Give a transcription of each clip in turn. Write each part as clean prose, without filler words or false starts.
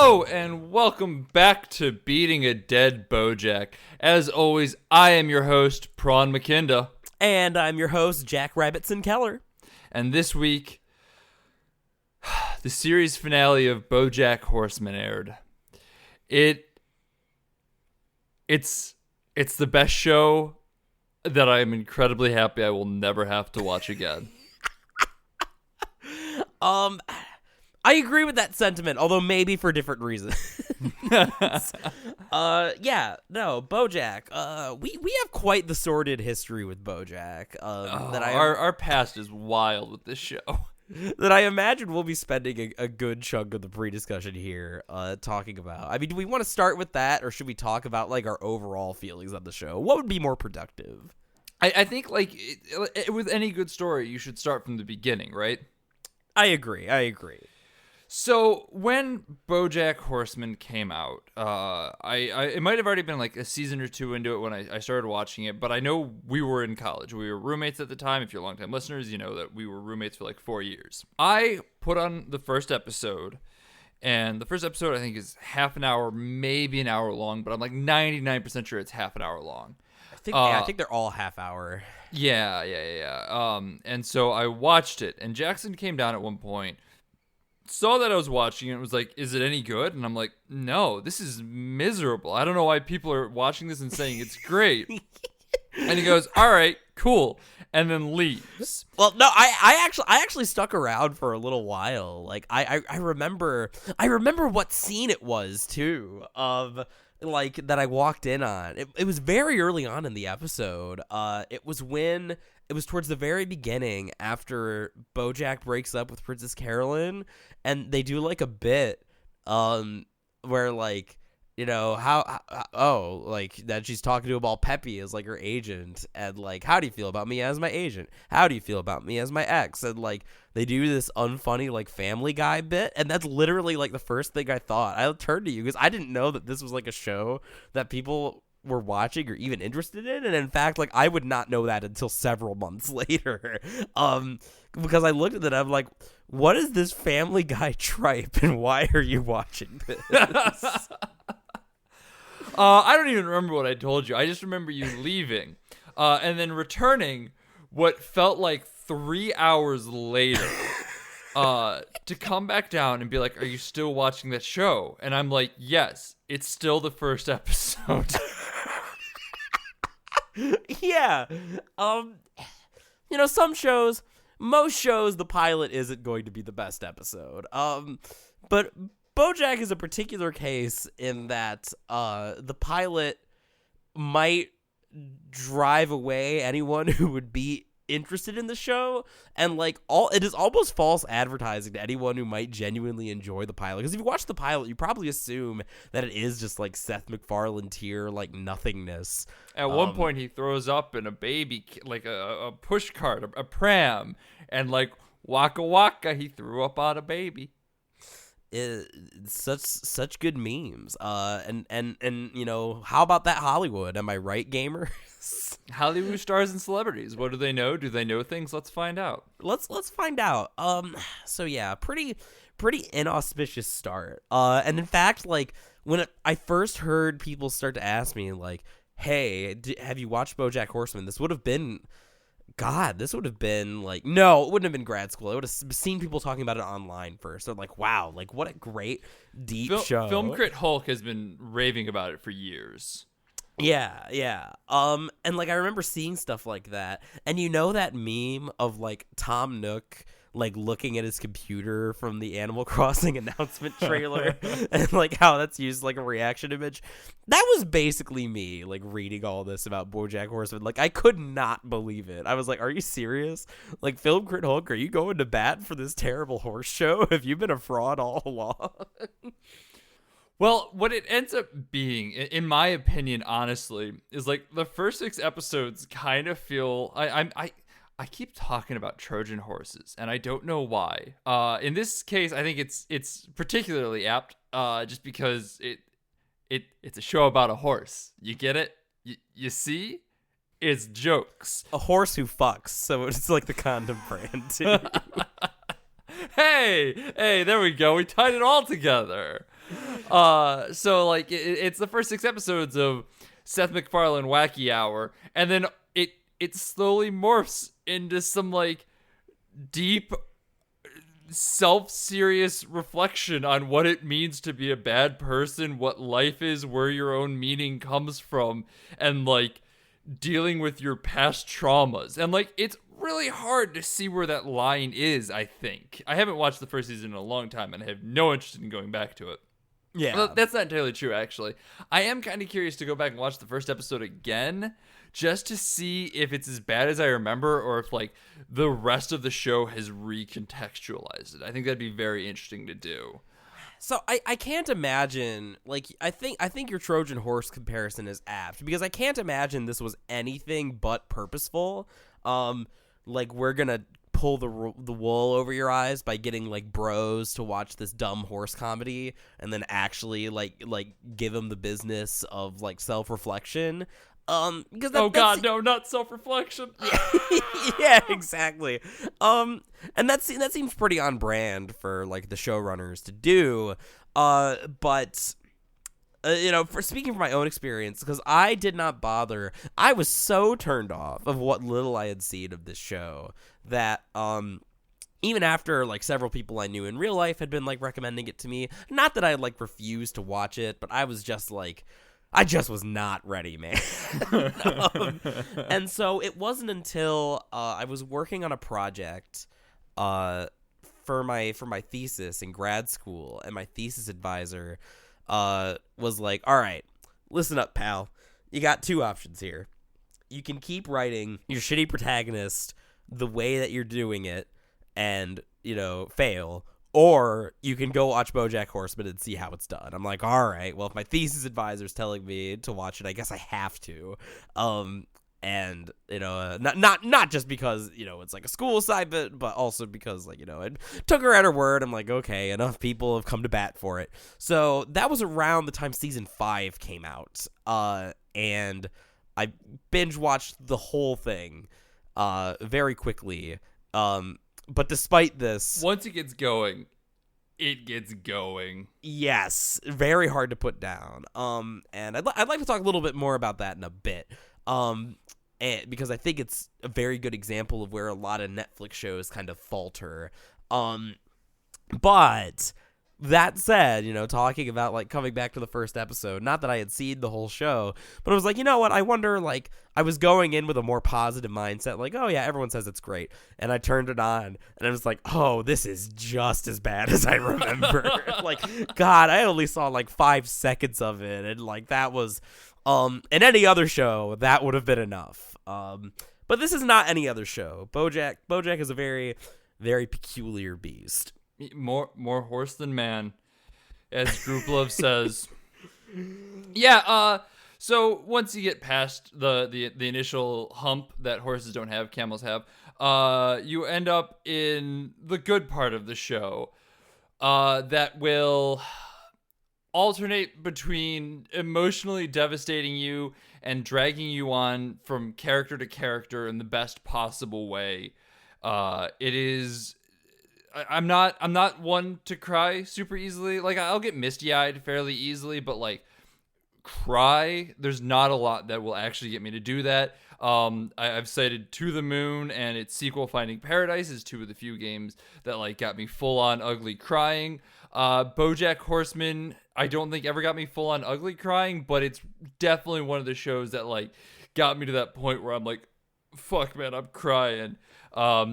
Hello and welcome back to Beating a Dead Bojack. As always, I am your host, Prawn McKinda. And I'm your host, Jack Rabbitson Keller. And this week, the series finale of Bojack Horseman aired. It's the best show that I am incredibly happy I will never have to watch again. I agree with that sentiment, although maybe for different reasons. Bojack. We have quite the sordid history with Bojack. Our past is wild with this show. That I imagine we'll be spending a good chunk of the pre-discussion here talking about. I mean, do we want to start with that, or should we talk about like our overall feelings on the show? What would be more productive? I think with any good story, you should start from the beginning, right? I agree. So when Bojack Horseman came out, it might have already been like a season or two into it when I started watching it, but I know we were in college. We were roommates at the time. If you're longtime listeners, you know that we were roommates for like 4 years. I put on the first episode, and the first episode I think is half an hour, maybe an hour long, but I'm like 99% sure it's half an hour long. I think they're all half hour. Yeah. And so I watched it, and Jackson came down at one point, saw that I was watching it, and was like, is it any good? And I'm like, no, this is miserable. I don't know why people are watching this and saying it's great. And he goes, all right, cool, and then leaves. Well, no, I actually stuck around for a little while. Like I remember what scene it was too, of like that I walked in on. It was very early on in the episode. It was towards the very beginning after Bojack breaks up with Princess Carolyn, and they do like a bit where like, you know, like that she's talking to him all peppy as like her agent, and like, how do you feel about me as my agent? How do you feel about me as my ex? And like they do this unfunny like Family Guy bit, and that's literally like the first thing I thought. I turned to you because I didn't know that this was like a show that people were watching or even interested in, and in fact, like I would not know that until several months later, because I looked at it, I'm like, what is this Family Guy tripe, and why are you watching this? I don't even remember what I told you. I just remember you leaving, and then returning what felt like 3 hours later to come back down and be like, are you still watching that show? And I'm like, yes, it's still the first episode. Yeah. You know, most shows, the pilot isn't going to be the best episode. But Bojack is a particular case in that the pilot might drive away anyone who would be interested in the show, and like it is almost false advertising to anyone who might genuinely enjoy the pilot, because if you watch the pilot you probably assume that it is just like Seth MacFarlane tier like nothingness. At one point he throws up in a baby, like a push cart, a pram, and like waka waka, he threw up on a baby. Such good memes. And you know, how about that Hollywood? Am I right, gamers? Hollywood stars and celebrities. What do they know? Do they know things? Let's find out. Let's find out. So yeah, pretty inauspicious start. And in fact, like when I first heard people start to ask me like, "Hey, have you watched BoJack Horseman?" This would have been like, no, it wouldn't have been grad school. I would have seen people talking about it online first. They're like, wow, like what a great deep show. Film Crit Hulk has been raving about it for years. Yeah. And like I remember seeing stuff like that, and you know that meme of like Tom Nook like looking at his computer from the Animal Crossing announcement trailer, and like how that's used like a reaction image. That was basically me like reading all this about BoJack Horseman. Like I could not believe it. I was like, are you serious? Like Film Crit Hulk, are you going to bat for this terrible horse show? Have you been a fraud all along? Well, what it ends up being, in my opinion, honestly, is like the first 6 episodes kind of feel I keep talking about Trojan horses, and I don't know why. In this case, I think it's particularly apt, just because it's a show about a horse. You get it? You see? It's jokes. A horse who fucks, so it's like the condom brand too. Hey, there we go. We tied it all together. So like it's the first 6 episodes of Seth MacFarlane Wacky Hour, and then it slowly morphs into some like deep self-serious reflection on what it means to be a bad person, what life is, where your own meaning comes from, and like dealing with your past traumas. And like it's really hard to see where that line is. I think I haven't watched the first season in a long time, and I have no interest in going back to it. Yeah. Well, that's not entirely true, actually. I am kind of curious to go back and watch the first episode again, just to see if it's as bad as I remember, or if like the rest of the show has recontextualized it. I think that'd be very interesting to do. So I can't imagine, like, I think your Trojan horse comparison is apt, because I can't imagine this was anything but purposeful. Like, we're gonna pull the wool over your eyes by getting like bros to watch this dumb horse comedy and then actually like give them the business of like self-reflection. Because God, no, not self-reflection. Yeah, exactly. And that seems pretty on brand for like the showrunners to do. But for speaking from my own experience, because I did not bother. I was so turned off of what little I had seen of this show that even after like several people I knew in real life had been like recommending it to me, not that I like refused to watch it, but I was just like, I just was not ready, man. And so it wasn't until I was working on a project for my thesis in grad school, and my thesis advisor was like, all right, listen up, pal. You got two options here. You can keep writing your shitty protagonist the way that you're doing it and, fail, or you can go watch Bojack Horseman and see how it's done. I'm like, all right, well, if my thesis advisor's telling me to watch it, I guess I have to. And not just because it's like a school assignment, but also because I took her at her word. I'm like, okay, enough people have come to bat for it. So that was around the time season 5 came out, and I binge watched the whole thing very quickly. But despite this, once it gets going, it gets going. Yes, very hard to put down. And I'd like to talk a little bit more about that in a bit. Because I think it's a very good example of where a lot of Netflix shows kind of falter. But that said, talking about like coming back to the first episode, not that I had seen the whole show, but I was like, you know what? I wonder, like, I was going in with a more positive mindset, like, oh yeah, everyone says it's great. And I turned it on and I was like, oh, this is just as bad as I remember. Like, God, I only saw like 5 seconds of it. And like, that was, in any other show, that would have been enough. But this is not any other show. Bojack is a very, very peculiar beast. More horse than man, as Grouplove says. Yeah. So once you get past the initial hump that horses don't have, camels have, you end up in the good part of the show, that will alternate between emotionally devastating you and dragging you on from character to character in the best possible way. It is. I'm not one to cry super easily. Like, I'll get misty-eyed fairly easily, but like cry, there's not a lot that will actually get me to do that. I've cited To the Moon and its sequel Finding Paradise as two of the few games that like got me full on ugly crying. Bojack Horseman, I don't think ever got me full on ugly crying, but it's definitely one of the shows that like got me to that point where I'm like, fuck man, I'm crying.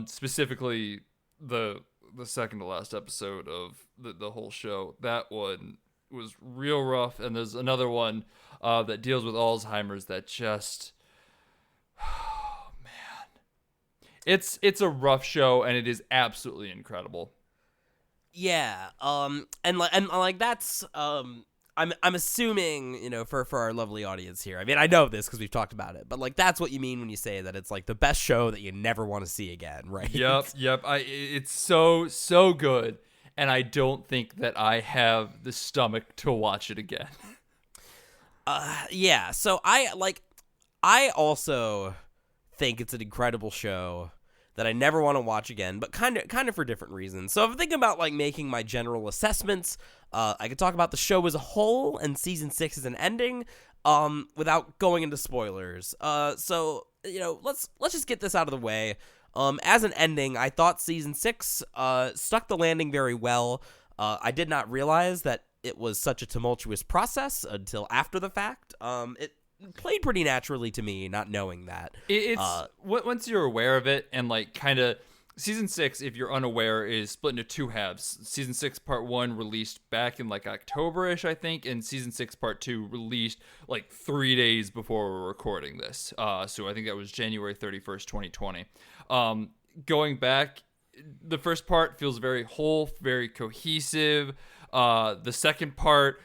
Specifically the second to last episode of the whole show. That one was real rough. And there's another one that deals with Alzheimer's that just, oh man, it's a rough show, and it is absolutely incredible. Yeah. And like that's I'm assuming, for our lovely audience here. I mean, I know this because we've talked about it, but like that's what you mean when you say that it's like the best show that you never want to see again, right? Yep. It's so good, and I don't think that I have the stomach to watch it again. Yeah. So I also think it's an incredible show that I never want to watch again, but kind of for different reasons. So if I'm thinking about like making my general assessments, I could talk about the show as a whole and season 6 as an ending, without going into spoilers. So let's just get this out of the way. As an ending, I thought season 6 stuck the landing very well. I did not realize that it was such a tumultuous process until after the fact. It played pretty naturally to me, not knowing that. It's once you're aware of it, and like kind of season 6, if you're unaware, is split into 2 halves. Season 6 part 1 released back in like October-ish, I think, and season 6 part 2 released like 3 days before we're recording this. So I think that was January 31st, 2020. Going back, the first part feels very whole, very cohesive. The second part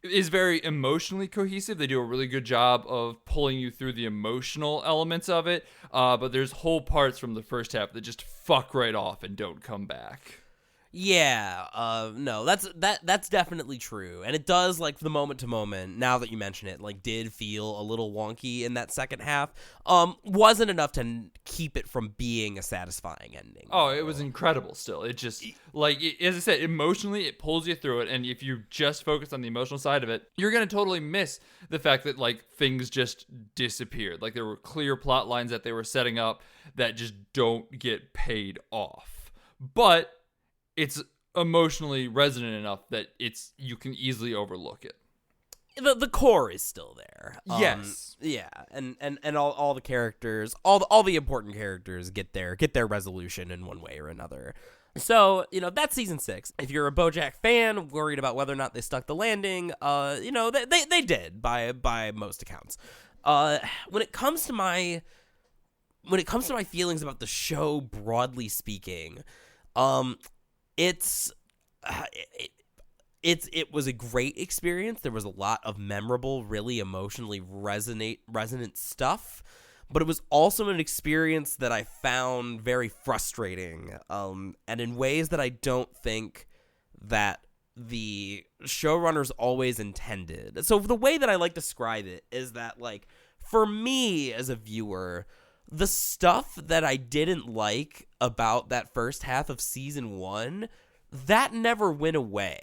is very emotionally cohesive. They do a really good job of pulling you through the emotional elements of it. But there's whole parts from the first half that just fuck right off and don't come back. Yeah, no, that's definitely true, and it does, like, the moment to moment, now that you mention it, like, did feel a little wonky in that second half. Wasn't enough to keep it from being a satisfying ending. Oh, it was incredible still. It just, like, as I said, emotionally, it pulls you through it, and if you just focus on the emotional side of it, you're gonna totally miss the fact that, like, things just disappeared. Like, there were clear plot lines that they were setting up that just don't get paid off. But it's emotionally resonant enough that you can easily overlook it. The core is still there. Yes. Yeah, and all the characters, all the important characters get their resolution in one way or another. So, that's season 6. If you're a Bojack fan worried about whether or not they stuck the landing, they did by most accounts. When it comes to my feelings about the show, broadly speaking, it was a great experience. There was a lot of memorable, really emotionally resonant stuff, but it was also an experience that I found very frustrating, and in ways that I don't think that the showrunners always intended. So the way that I like to describe it is that, like, for me as a viewer, the stuff that I didn't like about that first half of season 1, that never went away.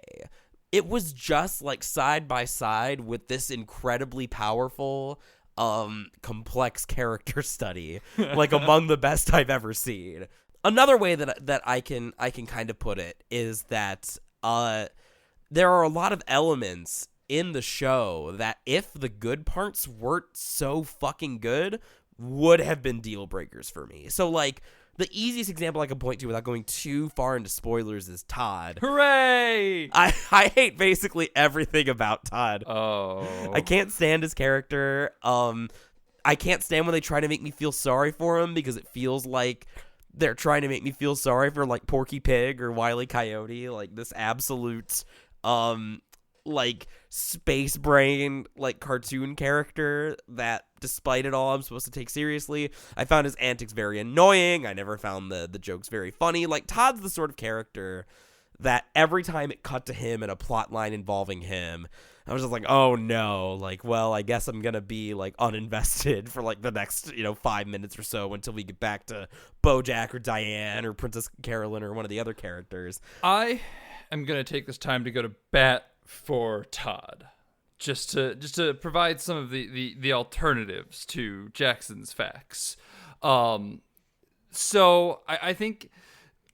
It was just like side by side with this incredibly powerful, complex character study, like among the best I've ever seen. Another way that I can kind of put it is that there are a lot of elements in the show that, if the good parts weren't so fucking good, would have been deal breakers for me. So, like, the easiest example I can point to without going too far into spoilers is Todd. Hooray! I hate basically everything about Todd. Oh. I can't stand his character. I can't stand when they try to make me feel sorry for him, because it feels like they're trying to make me feel sorry for, like, Porky Pig or Wile E. Coyote, like this absolute like space brain, like, cartoon character that, despite it all, I'm supposed to take seriously. I found his antics very annoying. I never found the jokes very funny. Like, Todd's the sort of character that every time it cut to him and a plot line involving him, I was just like, oh no, like, well, I guess I'm gonna be, like, uninvested for, like, the next 5 minutes or so until we get back to Bojack or Diane or Princess Carolyn or one of the other characters. I am gonna take this time to go to bat for Todd, just to provide some of the alternatives to Jackson's facts. So I think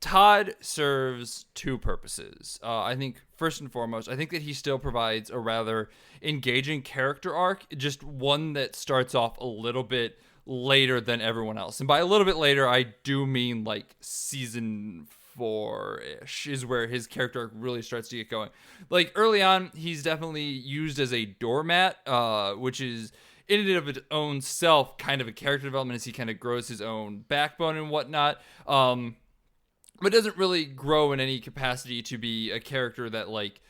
Todd serves 2 purposes. I think first and foremost, I think that he still provides a rather engaging character arc, just one that starts off a little bit later than everyone else. And by a little bit later, I do mean like season 4-ish is where his character arc really starts to get going. Like, early on, he's definitely used as a doormat, which is in and of its own self kind of a character development as he kind of grows his own backbone and whatnot. But doesn't really grow in any capacity to be a character that, like,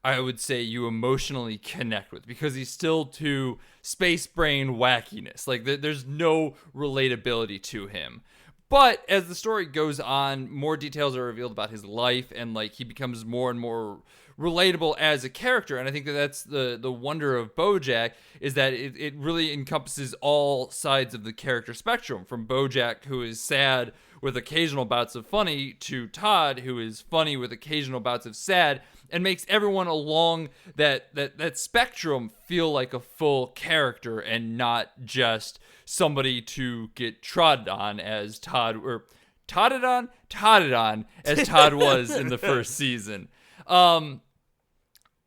I would say you emotionally connect with, because he's still too space brain wackiness. Like, there's no relatability to him. But as the story goes on, more details are revealed about his life, and, like, he becomes more and more relatable as a character. And I think that that's the wonder of Bojack, is that it really encompasses all sides of the character spectrum, from Bojack, who is sad with occasional bouts of funny, to Todd, who is funny with occasional bouts of sad, and makes everyone along that spectrum feel like a full character and not just somebody to get trod on as Todd, or totted on as Todd was in the first season.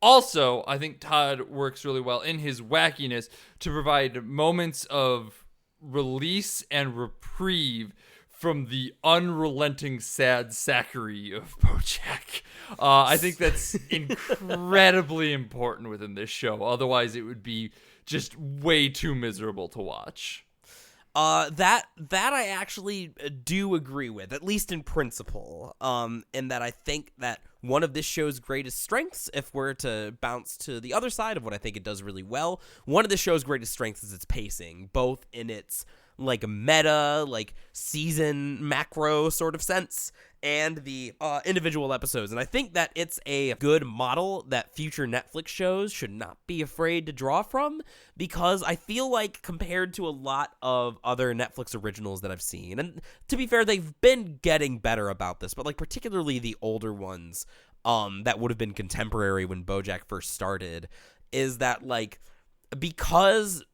Also, I think Todd works really well in his wackiness to provide moments of release and reprieve from the unrelenting sad sacchery of Bojack. I think that's incredibly important within this show. Otherwise, it would be just way too miserable to watch. That I actually do agree with, at least in principle. In that I think that one of this show's greatest strengths, if we're to bounce to the other side of what I think it does really well, one of the show's greatest strengths is its pacing, both in its like meta, like season macro sort of sense, and the individual episodes. And I think that it's a good model that future Netflix shows should not be afraid to draw from, because I feel like compared to a lot of other Netflix originals that I've seen, and to be fair, they've been getting better about this, but like particularly the older ones that would have been contemporary when Bojack first started, is that like, because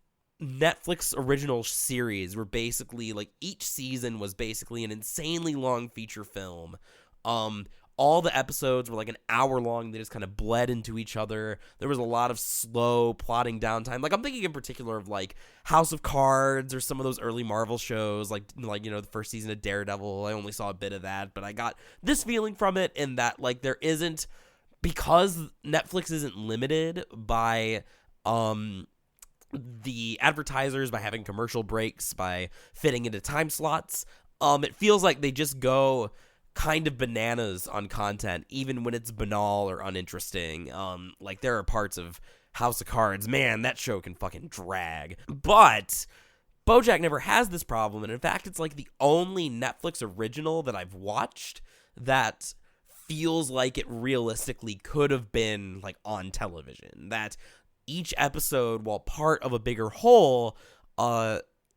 Netflix original series were basically like, each season was basically an insanely long feature film. All the episodes were like an hour long. They just kind of bled into each other. There was a lot of slow plotting downtime. Like, I'm thinking in particular of like House of Cards or some of those early Marvel shows, like you know, the first season of Daredevil. I only saw a bit of that, but I got this feeling from it, in that like there isn't, because Netflix isn't limited by the advertisers, by having commercial breaks, by fitting into time slots, it feels like they just go kind of bananas on content, even when it's banal or uninteresting. Like, there are parts of House of Cards, man, that show can fucking drag. But Bojack never has this problem, and in fact, it's like the only Netflix original that I've watched that feels like it realistically could have been like on television. That each episode, while part of a bigger whole,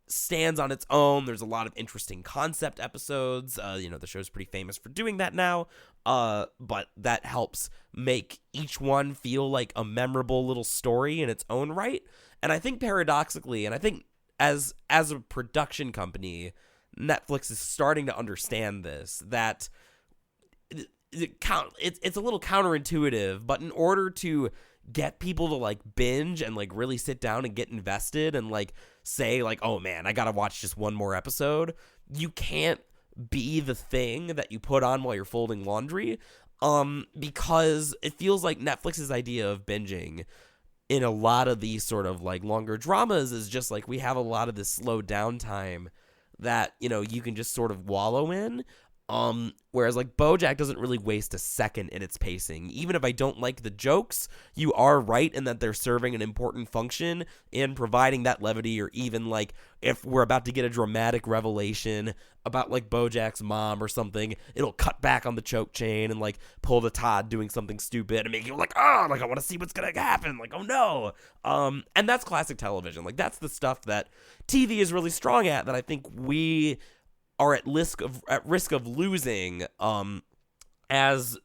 stands on its own. There's a lot of interesting concept episodes. You know, the show's pretty famous for doing that now. But that helps make each one feel like a memorable little story in its own right. And I think paradoxically, and I think as a production company, Netflix is starting to understand this, that it's a little counterintuitive, but in order to get people to like binge and like really sit down and get invested and like say like, oh man, I gotta watch just one more episode, you can't be the thing that you put on while you're folding laundry, because it feels like Netflix's idea of binging in a lot of these sort of like longer dramas is just like, we have a lot of this slow downtime that, you know, you can just sort of wallow in. Whereas like Bojack doesn't really waste a second in its pacing. Even if I don't like the jokes, you are right in that they're serving an important function in providing that levity, or even like if we're about to get a dramatic revelation about like Bojack's mom or something, it'll cut back on the choke chain and like pull to Todd doing something stupid and make you like, oh, like I want to see what's gonna happen, like, oh no. And that's classic television. Like, that's the stuff that TV is really strong at, that I think we are at risk of losing as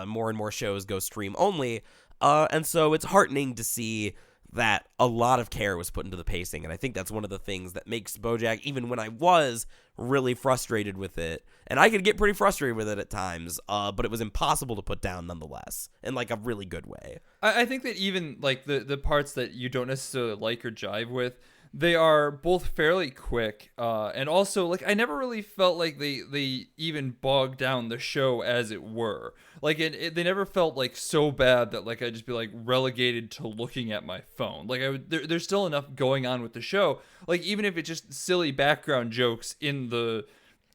more and more shows go stream only. And so it's heartening to see that a lot of care was put into the pacing. And I think that's one of the things that makes Bojack, even when I was really frustrated with it, and I could get pretty frustrated with it at times, but it was impossible to put down nonetheless, in like a really good way. I think that even like the parts that you don't necessarily like or jive with, they are both fairly quick, and also like I never really felt like they even bogged down the show, as it were. Like they never felt like so bad that like I'd just be like relegated to looking at my phone. Like there's still enough going on with the show. Like, even if it's just silly background jokes in the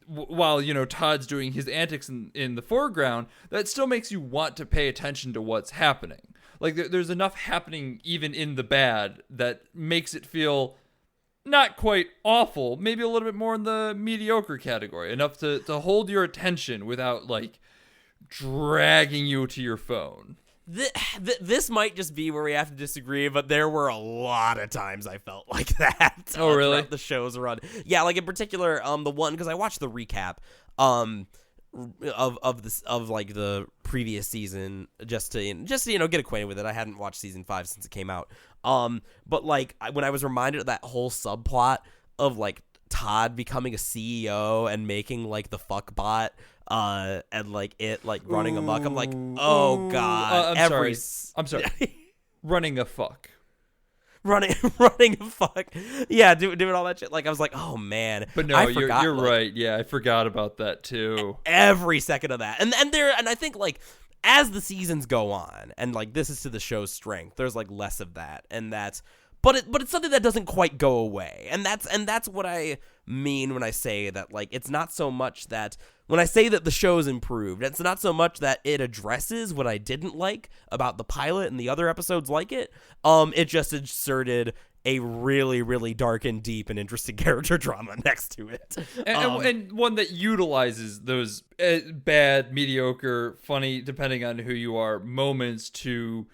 while, you know, Todd's doing his antics in the foreground, that still makes you want to pay attention to what's happening. Like there's enough happening even in the bad that makes it feel not quite awful, maybe a little bit more in the mediocre category, enough to hold your attention without like dragging you to your phone. This might just be where we have to disagree, but there were a lot of times I felt like that. Oh, really? Throughout the show's run. Yeah, like in particular, the one, because I watched the recap, of like the previous season just to get acquainted with it. I hadn't watched season 5 since it came out. But like when I was reminded of that whole subplot of like Todd becoming a CEO and making like the fuck bot and like it like running amok, I'm like, oh god. I'm sorry. Running a fuck. running a fuck. Yeah, doing all that shit. Like I was like, oh man. But no, you're right. Yeah, I forgot about that too. Every second of that. And I think like as the seasons go on, and like this is to the show's strength, there's like less of that. And that's but it's something that doesn't quite go away. And that's what I mean when I say that like it's not so much that when I say that the show's improved, it's not so much that it addresses what I didn't like about the pilot and the other episodes like it. It just inserted a really, really dark and deep and interesting character drama next to it. And one that utilizes those bad, mediocre, funny, depending on who you are, moments to,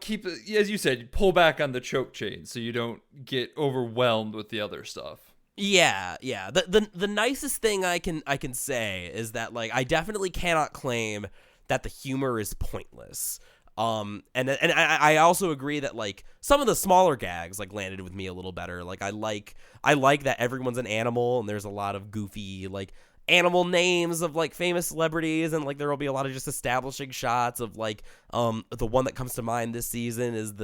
keep, as you said, pull back on the choke chain so you don't get overwhelmed with the other stuff. Yeah. The nicest thing I can say is that like I definitely cannot claim that the humor is pointless. And I also agree that like some of the smaller gags like landed with me a little better. Like I like that everyone's an animal and there's a lot of goofy like animal names of like famous celebrities, and like there will be a lot of just establishing shots of like the one that comes to mind this season is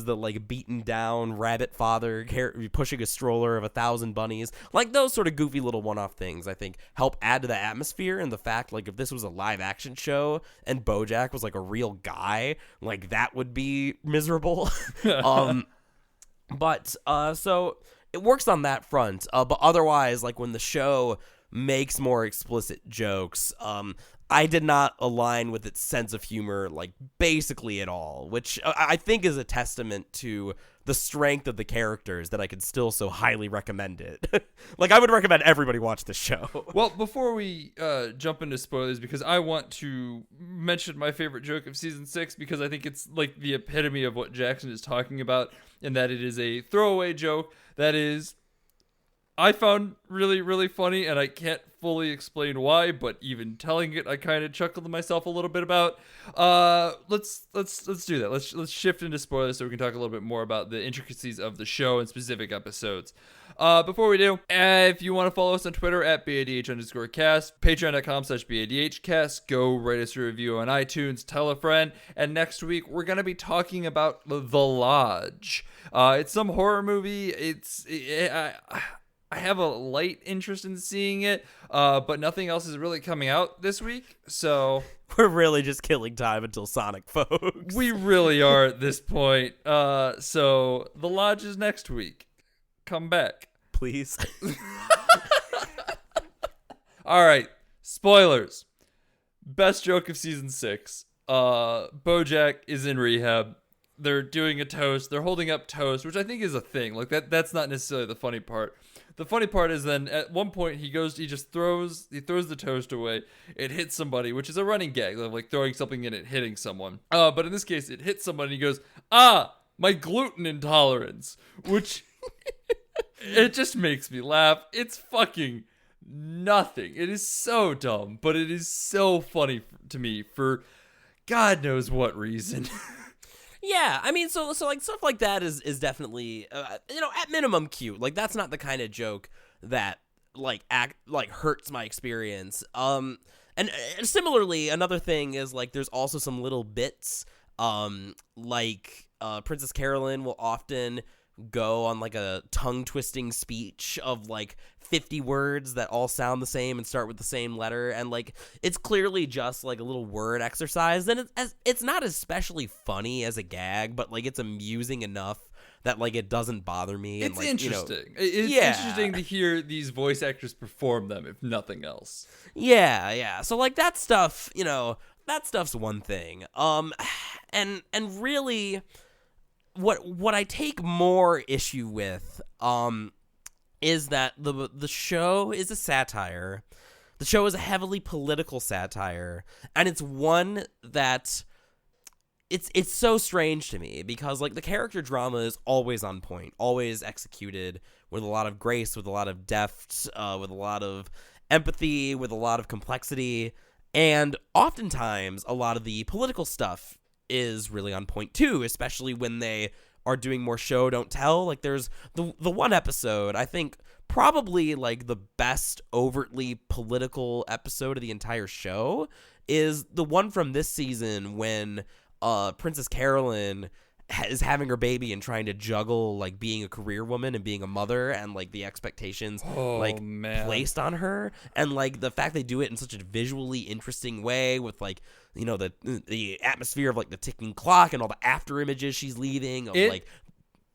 the like beaten down rabbit father pushing a stroller of 1,000 bunnies. Like those sort of goofy little one-off things I think help add to the atmosphere, and the fact like if this was a live action show and Bojack was like a real guy, like that would be miserable. But so it works on that front, but otherwise like when the show makes more explicit jokes, I did not align with its sense of humor, like, basically at all, which I think is a testament to the strength of the characters that I could still so highly recommend it. Like, I would recommend everybody watch this show. Well, before we jump into spoilers, because I want to mention my favorite joke of season 6, because I think it's, like, the epitome of what Jackson is talking about, in that it is a throwaway joke that is, I found really, really funny, and I can't fully explain why, but even telling it, I kind of chuckled to myself a little bit about. Let's do that. Let's shift into spoilers so we can talk a little bit more about the intricacies of the show and specific episodes. Before we do, if you want to follow us on Twitter at BADH_cast, patreon.com/BADHcast, go write us a review on iTunes, tell a friend, and next week we're going to be talking about The Lodge. It's some horror movie. I have a light interest in seeing it, but nothing else is really coming out this week, so we're really just killing time until Sonic, folks. We really are at this point. So The Lodge is next week. Come back, please. All right, spoilers. Best joke of season 6. Bojack is in rehab. They're doing a toast. They're holding up toast, which I think is a thing. Like that's not necessarily the funny part. The funny part is then at one point he throws the toast away. It hits somebody, which is a running gag, like throwing something in it, hitting someone. But in this case, it hits somebody. And he goes, my gluten intolerance, which it just makes me laugh. It's fucking nothing. It is so dumb, but it is so funny to me for God knows what reason. Yeah, I mean, so like stuff like that is definitely at minimum cute. Like that's not the kind of joke that like hurts my experience. And similarly, another thing is like there's also some little bits like Princess Carolyn will often go on like a tongue-twisting speech of like 50 words that all sound the same and start with the same letter, and like it's clearly just like a little word exercise, and it's not especially funny as a gag, but like it's amusing enough that like it doesn't bother me. It's and, like, interesting. It's interesting to hear these voice actors perform them, if nothing else. Yeah. So like that stuff, that stuff's one thing. And really what I take more issue with is that the show is a satire. The show is a heavily political satire, and it's one that it's so strange to me because like the character drama is always on point, always executed with a lot of grace, with a lot of depth, with a lot of empathy, with a lot of complexity, and oftentimes a lot of the political stuff is really on point too, especially when they are doing more show don't tell. Like there's the one episode, I think probably like the best overtly political episode of the entire show is the one from this season when Princess Carolyn is having her baby and trying to juggle like being a career woman and being a mother and like the expectations placed on her, and like the fact they do it in such a visually interesting way with like, you know, the atmosphere of like the ticking clock and all the after images she's leaving of like.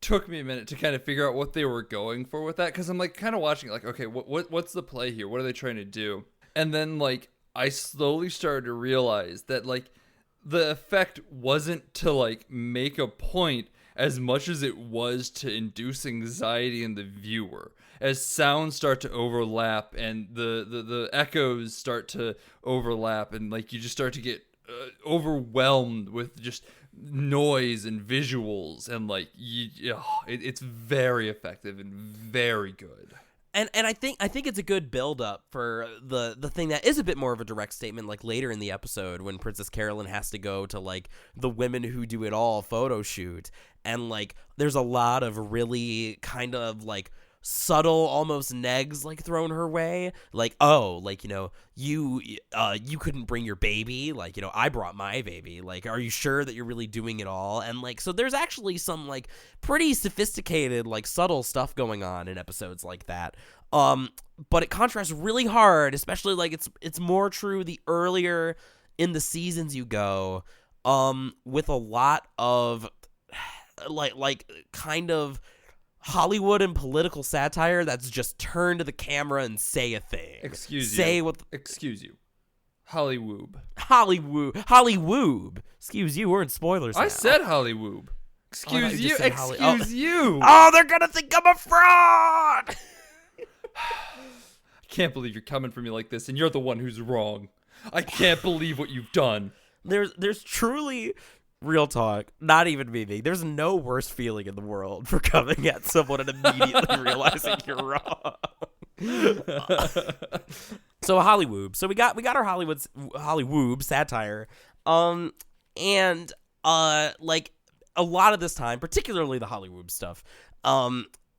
Took me a minute to kind of figure out what they were going for with that, because I'm like kind of watching like, okay, what's the play here? What are they trying to do? And then like I slowly started to realize that like the effect wasn't to like make a point as much as it was to induce anxiety in the viewer. As sounds start to overlap and the echoes start to overlap, and like you just start to get overwhelmed with just noise and visuals, and like it's very effective and very good. And I think it's a good build up for the thing that is a bit more of a direct statement, like later in the episode when Princess Carolyn has to go to like the Women Who Do It All photo shoot, and like there's a lot of really kind of like subtle almost negs like thrown her way, like, oh, like, you know, you couldn't bring your baby, like, you know, I brought my baby, like, are you sure that you're really doing it all? And like, so there's actually some like pretty sophisticated like subtle stuff going on in episodes like that, but it contrasts really hard, especially like it's more true the earlier in the seasons you go, with a lot of like kind of Hollywood and political satire that's just turn to the camera and say a thing. Excuse you. Hollywood. Excuse you, we're in spoilers now. I said Hollywood. Excuse you. You. Oh, they're gonna think I'm a fraud. I can't believe you're coming for me like this, and you're the one who's wrong. I can't believe what you've done. There's truly, real talk, not even memeing, there's no worse feeling in the world for coming at someone and immediately realizing you're wrong. So Hollywood. So we got our Hollywood satire. And like a lot of this time, particularly the Hollywood stuff,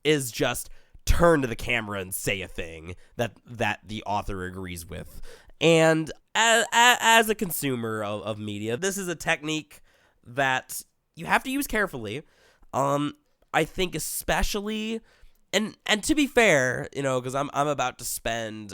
is just turn to the camera and say a thing that the author agrees with. And as a consumer of media, this is a technique that you have to use carefully. I think especially, and to be fair, you know, because I'm about to spend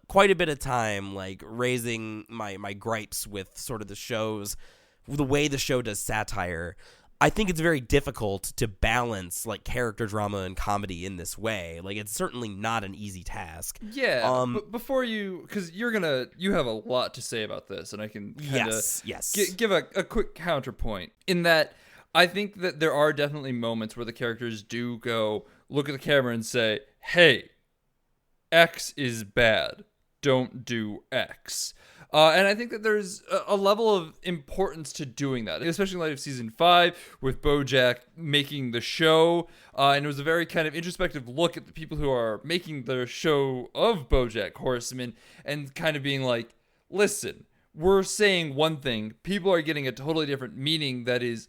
quite a bit of time like raising my gripes with sort of the way the show does satire. I think it's very difficult to balance like character drama and comedy in this way. Like it's certainly not an easy task. Yeah. But before because you have a lot to say about this, and I can yes. Give a quick counterpoint in that I think that there are definitely moments where the characters do go look at the camera and say, "Hey, X is bad. Don't do X." And I think that there's a level of importance to doing that, especially in light of season 5 with Bojack making the show. And it was a very kind of introspective look at the people who are making the show of Bojack Horseman and kind of being like, listen, we're saying one thing. People are getting a totally different meaning that is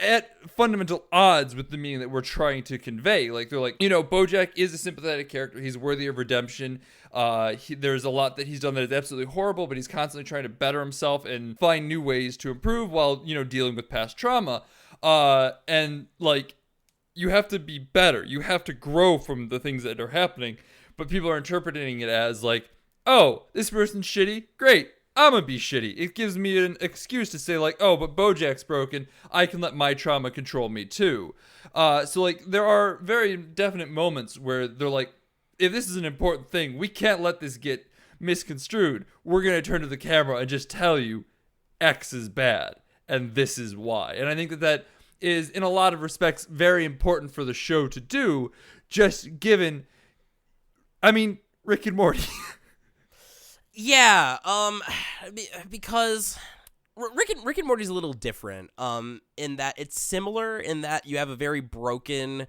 at fundamental odds with the meaning that we're trying to convey. Like they're like, you know, Bojack is a sympathetic character. He's worthy of redemption. There's a lot that he's done that is absolutely horrible, but he's constantly trying to better himself and find new ways to improve while, you know, dealing with past trauma. And like, you have to be better. You have to grow from the things that are happening, but people are interpreting it as like, oh, this person's shitty. Great. I'm gonna be shitty. It gives me an excuse to say like, oh, but Bojack's broken. I can let my trauma control me too. So like, there are very definite moments where they're like, if this is an important thing, we can't let this get misconstrued. We're gonna turn to the camera and just tell you X is bad and this is why. And I think that is in a lot of respects very important for the show to do, just given, I mean, Rick and Morty. Yeah, because Rick and Morty's a little different. In that it's similar in that you have a very broken,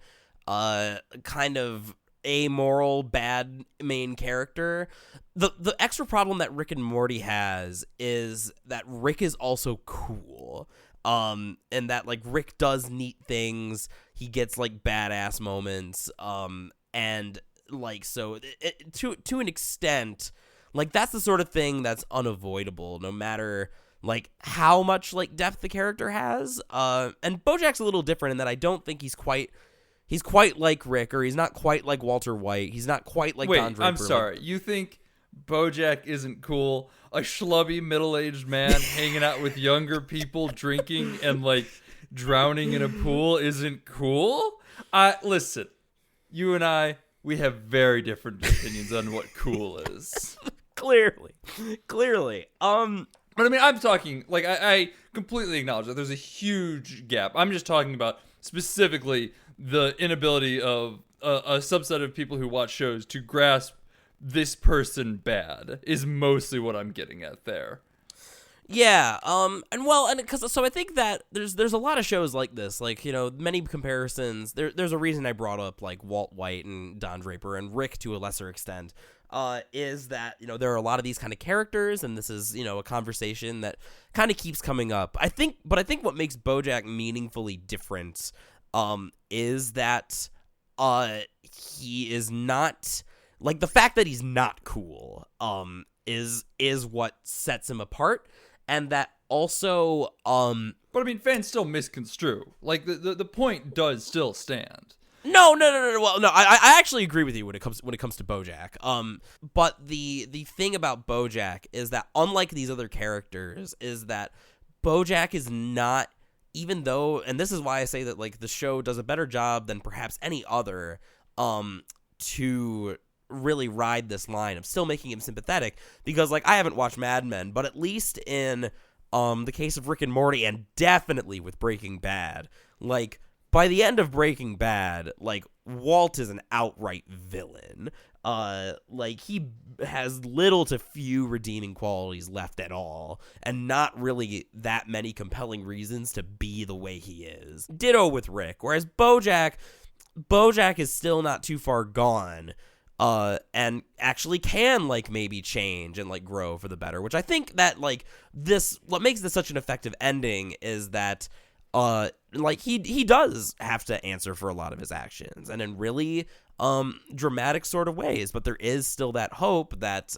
kind of amoral, bad main character. The extra problem that Rick and Morty has is that Rick is also cool. And that like Rick does neat things. He gets like badass moments. And like so to an extent, like that's the sort of thing that's unavoidable no matter like how much like depth the character has. And Bojack's a little different in that I don't think he's quite like Rick, or he's not quite like Walter White. He's not quite like Don Draper. I'm sorry. You think Bojack isn't cool? A schlubby middle-aged man hanging out with younger people, drinking and like drowning in a pool isn't cool? Listen, you and I, we have very different opinions on what cool is. Clearly. But I mean, I'm talking, like, I completely acknowledge that there's a huge gap. I'm just talking about specifically the inability of a subset of people who watch shows to grasp this person bad is mostly what I'm getting at there. Yeah, and because so I think that there's a lot of shows like this, like, you know, many comparisons. There's a reason I brought up like Walt White and Don Draper and Rick to a lesser extent. Is that, you know, there are a lot of these kind of characters, and this is, you know, a conversation that kind of keeps coming up. I think what makes BoJack meaningfully different, is that, he is not, like, the fact that he's not cool, is what sets him apart, and that also, But I mean, fans still misconstrue. Like, the point does still stand. No. Well, no, I actually agree with you when it comes to BoJack. But the thing about BoJack is that unlike these other characters, is that BoJack is not, even though, and this is why I say that like the show does a better job than perhaps any other, to really ride this line of still making him sympathetic, because like I haven't watched Mad Men, but at least in the case of Rick and Morty, and definitely with Breaking Bad, like, by the end of Breaking Bad, like, Walt is an outright villain. Like, he has little to few redeeming qualities left at all, and not really that many compelling reasons to be the way he is. Ditto with Rick, whereas Bojack is still not too far gone, and actually can, like, maybe change and, like, grow for the better, which I think that, like, what makes this such an effective ending is that, like, he does have to answer for a lot of his actions, and in really dramatic sort of ways, but there is still that hope that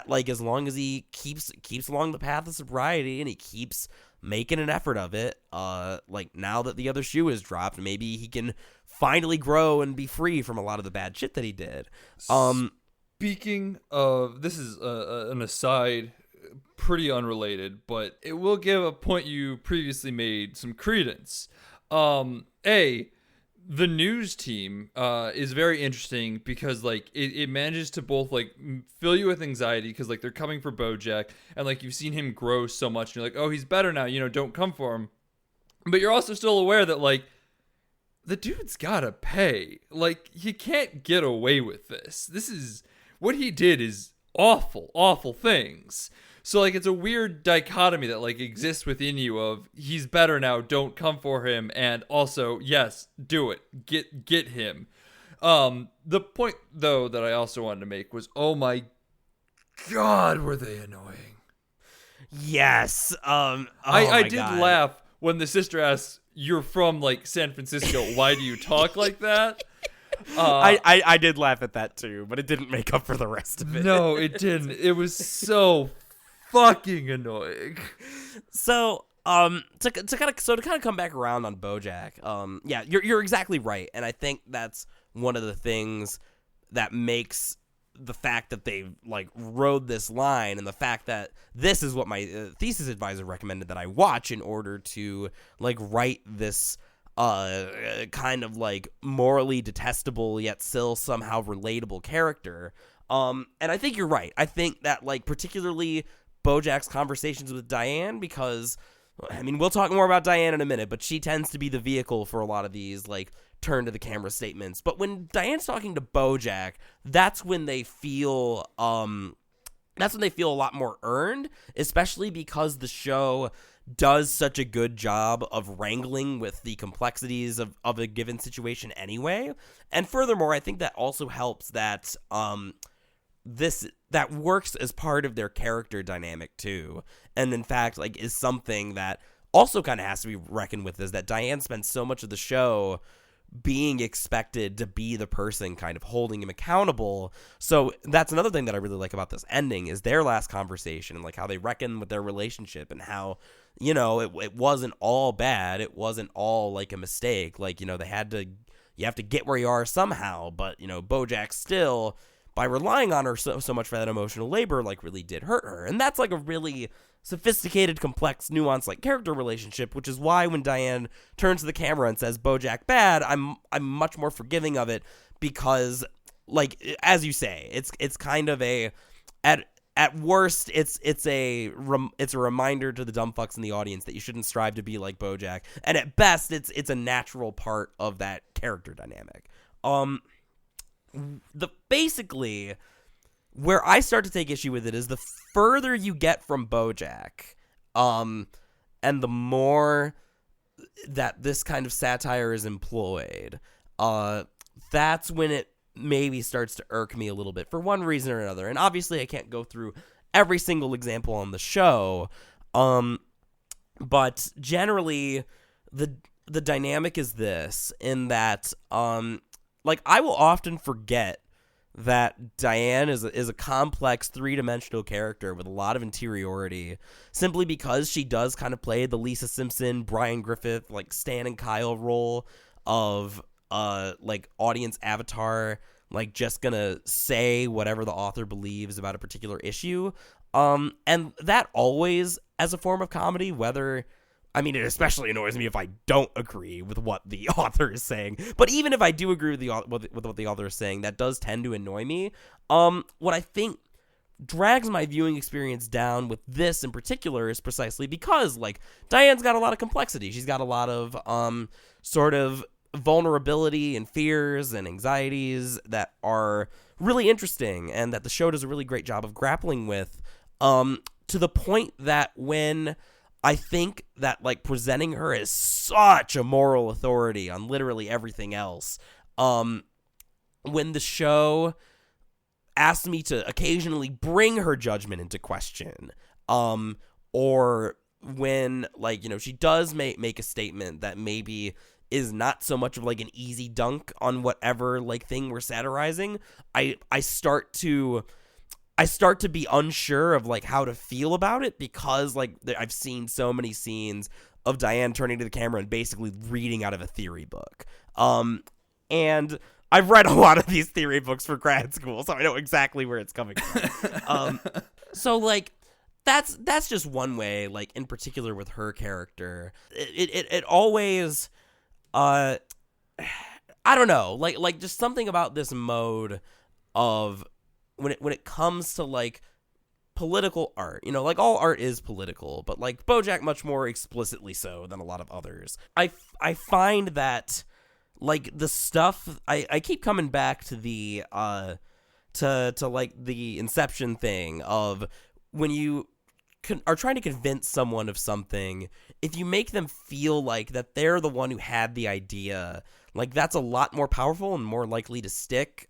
like as long as he keeps along the path of sobriety and he keeps making an effort of it, like now that the other shoe is dropped, maybe he can finally grow and be free from a lot of the bad shit that he did. Speaking of, this is an aside, pretty unrelated, but it will give a point you previously made some credence. The news team is very interesting because like it manages to both like fill you with anxiety because like they're coming for Bojack, and like you've seen him grow so much and you're like, oh, he's better now, you know, don't come for him. But you're also still aware that like the dude's gotta pay. Like, he can't get away with this. This is what he did is awful things. So, like, it's a weird dichotomy that, like, exists within you of, he's better now, don't come for him, and also, yes, do it. Get him. The point, though, that I also wanted to make was, oh my god, were they annoying. Yes. I did laugh when the sister asks, you're from, like, San Francisco, why do you talk like that? I did laugh at that, too, but it didn't make up for the rest of it. No, it didn't. It was so fucking annoying. So, to kind of come back around on BoJack, yeah, you're exactly right, and I think that's one of the things that makes the fact that they like rode this line, and the fact that this is what my thesis advisor recommended that I watch in order to like write this kind of like morally detestable yet still somehow relatable character. And I think you're right. I think that like particularly Bojack's conversations with Diane, because I mean, we'll talk more about Diane in a minute, but she tends to be the vehicle for a lot of these like turn to the camera statements. But when Diane's talking to Bojack, that's when they feel that's when they feel a lot more earned, especially because the show does such a good job of wrangling with the complexities of a given situation anyway. And furthermore, I think that also helps that that works as part of their character dynamic too. And in fact, like, is something that also kind of has to be reckoned with, is that Diane spends so much of the show being expected to be the person kind of holding him accountable. So that's another thing that I really like about this ending, is their last conversation and like how they reckon with their relationship, and how, you know, it wasn't all bad. It wasn't all like a mistake. Like, you know, you have to get where you are somehow, but, you know, Bojack still, by relying on her so much for that emotional labor, like, really did hurt her. And that's like a really sophisticated, complex, nuanced, like, character relationship, which is why when Diane turns to the camera and says Bojack bad, I'm much more forgiving of it, because, like, as you say, it's kind of a, at worst, it's a reminder to the dumb fucks in the audience that you shouldn't strive to be like Bojack, and at best, it's a natural part of that character dynamic. Basically, where I start to take issue with it is the further you get from Bojack, and the more that this kind of satire is employed, that's when it maybe starts to irk me a little bit for one reason or another. And obviously I can't go through every single example on the show, but generally the dynamic is this, in that, like, I will often forget that Diane is a complex, three-dimensional character with a lot of interiority, simply because she does kind of play the Lisa Simpson, Brian Griffith, like, Stan and Kyle role of, like, audience avatar, like, just gonna say whatever the author believes about a particular issue. And that always, as a form of comedy, it especially annoys me if I don't agree with what the author is saying. But even if I do agree with what the author is saying, that does tend to annoy me. What I think drags my viewing experience down with this in particular is precisely because, like, Diane's got a lot of complexity. She's got a lot of sort of vulnerability and fears and anxieties that are really interesting, and that the show does a really great job of grappling with, to the point that when I think that, like, presenting her as such a moral authority on literally everything else, when the show asks me to occasionally bring her judgment into question, or when, like, you know, she does make a statement that maybe is not so much of, like, an easy dunk on whatever, like, thing we're satirizing, I start to be unsure of, like, how to feel about it, because, like, I've seen so many scenes of Diane turning to the camera and basically reading out of a theory book. And I've read a lot of these theory books for grad school, so I know exactly where it's coming from. So, like, that's just one way, like, in particular with her character. It always, I don't know, like just something about this mode of, when it comes to, like, political art, you know, like, all art is political, but, like, Bojack much more explicitly so than a lot of others. I find that, like, the stuff, I keep coming back to the to like the Inception thing of, when you are trying to convince someone of something, if you make them feel like that they're the one who had the idea, like, that's a lot more powerful and more likely to stick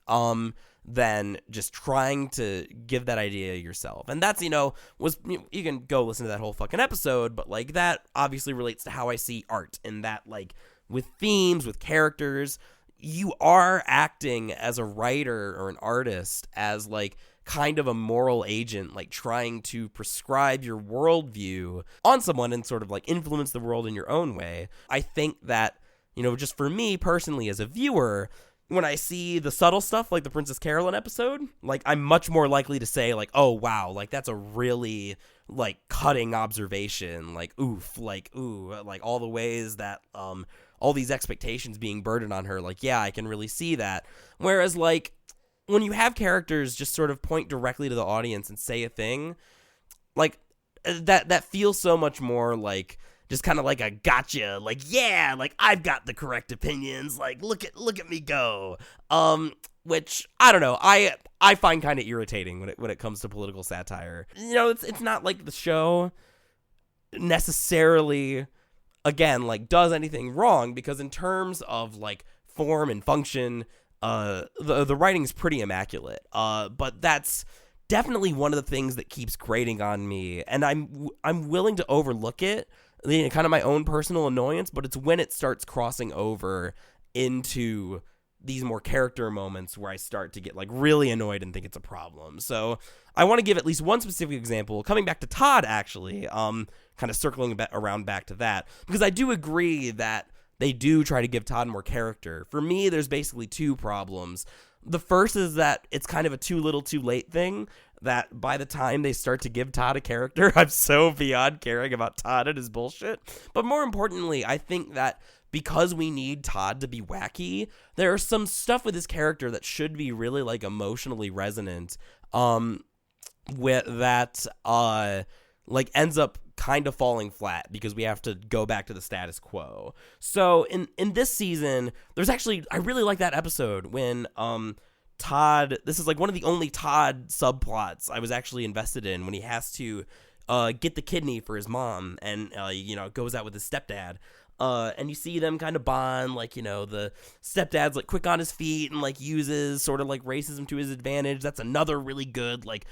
than just trying to give that idea yourself. And that's, you know, you can go listen to that whole fucking episode, but, like, that obviously relates to how I see art, in that, like, with themes, with characters, you are acting as a writer or an artist as, like, kind of a moral agent, like, trying to prescribe your worldview on someone and sort of, like, influence the world in your own way. I think that, you know, just for me personally as a viewer, when I see the subtle stuff, like the Princess Carolyn episode, like, I'm much more likely to say, like, oh, wow, like, that's a really, like, cutting observation, like, oof, like, ooh, like, all the ways that, all these expectations being burdened on her, like, yeah, I can really see that. Whereas, like, when you have characters just sort of point directly to the audience and say a thing, like, that feels so much more like just kind of like a gotcha, like, yeah, like, I've got the correct opinions, like, look at me go. which I don't know. I find kind of irritating when it comes to political satire. It's not like the show necessarily, again, like does anything wrong, because in terms of like form and function, the writing's pretty immaculate. But that's definitely one of the things that keeps grating on me, and I'm willing to overlook it, kind of my own personal annoyance, but it's when it starts crossing over into these more character moments where I start to get like really annoyed and think it's a problem. So I want to give at least one specific example, coming back to Todd, actually, kind of circling around back to that, because I do agree that they do try to give Todd more character. For me, there's basically two problems. The first is that it's kind of a too little too late thing, that by the time they start to give Todd a character, I'm so beyond caring about Todd and his bullshit. But more importantly, I think that because we need Todd to be wacky, there's some stuff with his character that should be really like emotionally resonant, with that like ends up kind of falling flat because we have to go back to the status quo. So in this season, there's actually, I really like that episode when Todd, this is like one of the only Todd subplots I was actually invested in, when he has to get the kidney for his mom and goes out with his stepdad. And you see them kind of bond, like, the stepdad's like quick on his feet and like uses sort of like racism to his advantage. That's another really good like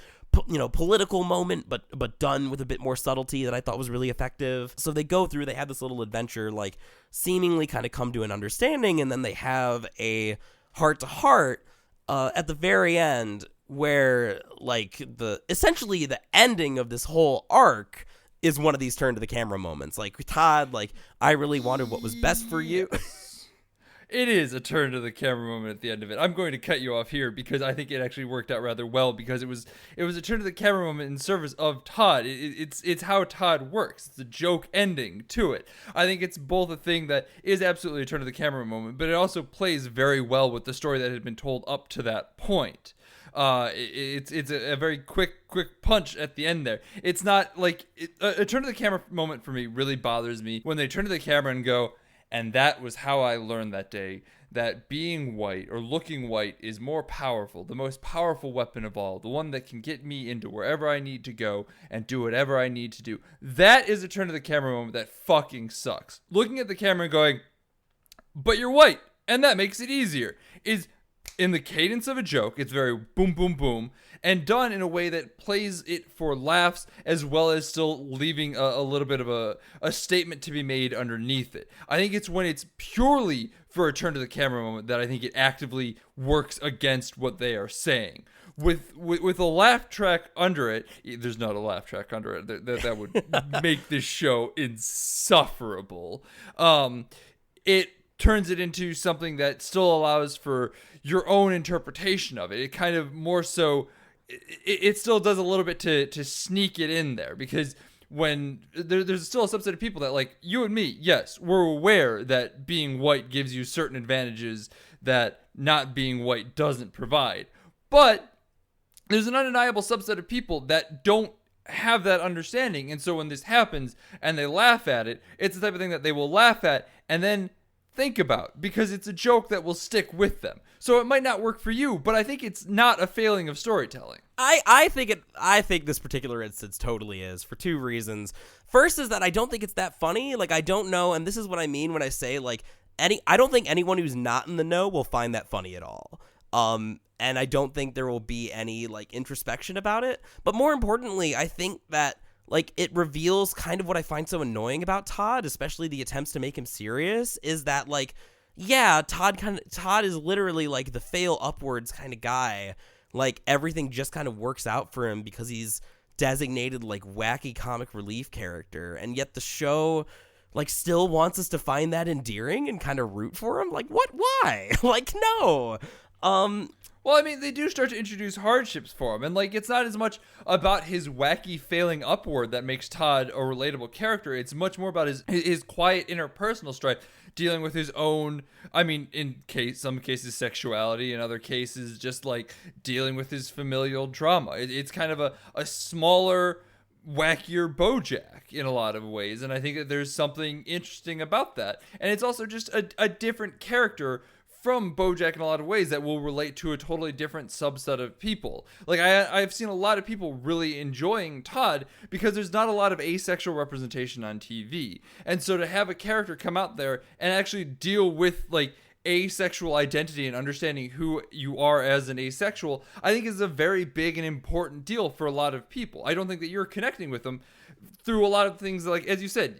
political moment, but done with a bit more subtlety that I thought was really effective. So they go through, they have this little adventure, like seemingly kind of come to an understanding, and then they have a heart to heart at the very end, where like essentially the ending of this whole arc is one of these turn to the camera moments. Like, Todd, like, I really wanted what was best for you. It is a turn to the camera moment at the end of it. I'm going to cut you off here because I think it actually worked out rather well, because it was a turn to the camera moment in service of Todd. It's how Todd works. It's a joke ending to it. I think it's both a thing that is absolutely a turn to the camera moment, but it also plays very well with the story that had been told up to that point. It's a very quick punch at the end there. It's not like a turn to the camera moment for me really bothers me when they turn to the camera and go, and that was how I learned that day that being white or looking white is more powerful, the most powerful weapon of all, the one that can get me into wherever I need to go and do whatever I need to do. That is a turn to the camera moment that fucking sucks. Looking at the camera and going, but you're white, and that makes it easier, is in the cadence of a joke. It's very boom, boom, boom, and done in a way that plays it for laughs, as well as still leaving a little bit of a statement to be made underneath it. I think it's when it's purely for a turn to the camera moment that I think it actively works against what they are saying. With a laugh track under it, there's not a laugh track under it. That would make this show insufferable. It turns it into something that still allows for your own interpretation of it. It kind of more so, it still does a little bit to sneak it in there, because when there's still a subset of people that, like you and me, yes, we're aware that being white gives you certain advantages that not being white doesn't provide. But there's an undeniable subset of people that don't have that understanding. And so when this happens and they laugh at it, it's the type of thing that they will laugh at and then think about, because it's a joke that will stick with them. So it might not work for you, but I think it's not a failing of storytelling. I think this particular instance totally is, for two reasons. First is that I don't think it's that funny. Like, I don't know, and this is what I mean when I say, like, I don't think anyone who's not in the know will find that funny at all. And I don't think there will be any, like, introspection about it. But more importantly, I think that, like, it reveals kind of what I find so annoying about Todd, especially the attempts to make him serious, is that, like, yeah, Todd is literally, like, the fail upwards kind of guy. Like, everything just kind of works out for him because he's designated, like, wacky comic relief character. And yet the show, like, still wants us to find that endearing and kind of root for him. Like, what? Why? Like, no. Well, I mean, they do start to introduce hardships for him, and, like, it's not as much about his wacky failing upward that makes Todd a relatable character. It's much more about his quiet interpersonal strife, dealing with his own, I mean, some cases sexuality, in other cases just, like, dealing with his familial drama. It's kind of a smaller, wackier Bojack in a lot of ways, and I think that there's something interesting about that. And it's also just a different character from Bojack in a lot of ways that will relate to a totally different subset of people. Like I've seen a lot of people really enjoying Todd because there's not a lot of asexual representation on TV. And so to have a character come out there and actually deal with like asexual identity and understanding who you are as an asexual, I think is a very big and important deal for a lot of people. I don't think that you're connecting with them through a lot of things, like, as you said,